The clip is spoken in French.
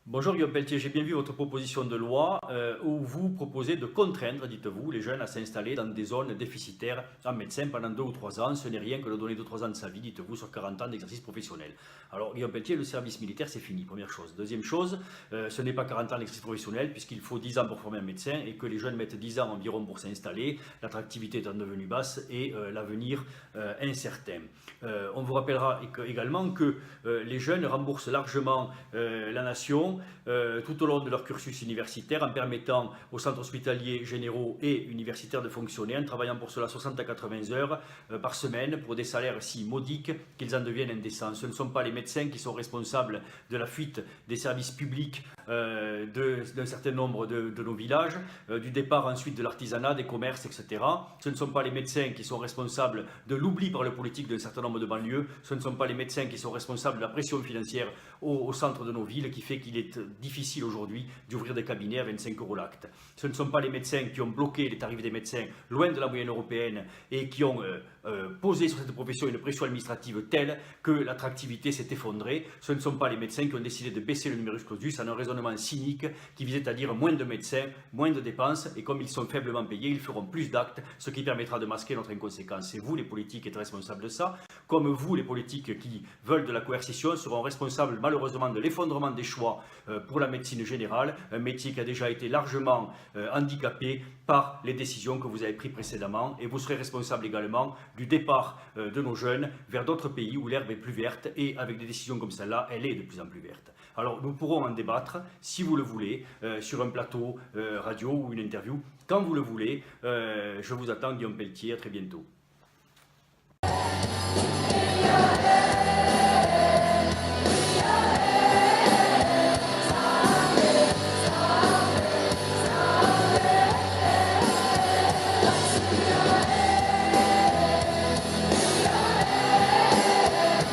Bonjour Guillaume Pelletier, j'ai bien vu votre proposition de loi où vous proposez de contraindre, dites-vous, les jeunes à s'installer dans des zones déficitaires en médecin pendant 2 ou 3 ans. Ce n'est rien que de donner 2 ou 3 ans de sa vie, dites-vous, sur 40 ans d'exercice professionnel. Alors Guillaume Pelletier, le service militaire c'est fini, première chose. Deuxième chose, ce n'est pas 40 ans d'exercice professionnel puisqu'il faut 10 ans pour former un médecin et que les jeunes mettent 10 ans environ pour s'installer, l'attractivité étant devenue basse et l'avenir incertain. On vous rappellera également que les jeunes remboursent largement la nation tout au long de leur cursus universitaire en permettant aux centres hospitaliers généraux et universitaires de fonctionner en travaillant pour cela 60 à 80 heures par semaine pour des salaires si modiques qu'ils en deviennent indécents. Ce ne sont pas les médecins qui sont responsables de la fuite des services publics d'un certain nombre de nos villages, du départ ensuite de l'artisanat, des commerces, etc. Ce ne sont pas les médecins qui sont responsables de l'oubli par le politique d'un certain nombre de banlieues. Ce ne sont pas les médecins qui sont responsables de la pression financière au centre de nos villes qui fait qu'il est difficile aujourd'hui d'ouvrir des cabinets à 25 € l'acte. Ce ne sont pas les médecins qui ont bloqué les tarifs des médecins loin de la moyenne européenne et qui ont posé sur cette profession une pression administrative telle que l'attractivité s'est effondrée. Ce ne sont pas les médecins qui ont décidé de baisser le numerus clausus en un raisonnement cynique qui visait à dire moins de médecins, moins de dépenses et comme ils sont faiblement payés, ils feront plus d'actes, ce qui permettra de masquer notre inconséquence. C'est vous les politiques qui êtes responsables de ça, comme vous les politiques qui veulent de la coercition seront responsables malheureusement de l'effondrement des choix pour la médecine générale, un métier qui a déjà été largement handicapé par les décisions que vous avez prises précédemment et vous serez responsable également du départ de nos jeunes vers d'autres pays où l'herbe est plus verte et avec des décisions comme celle-là, elle est de plus en plus verte. Alors nous pourrons en débattre si vous le voulez sur un plateau radio ou une interview, quand vous le voulez. Je vous attends Guillaume Pelletier, à très bientôt.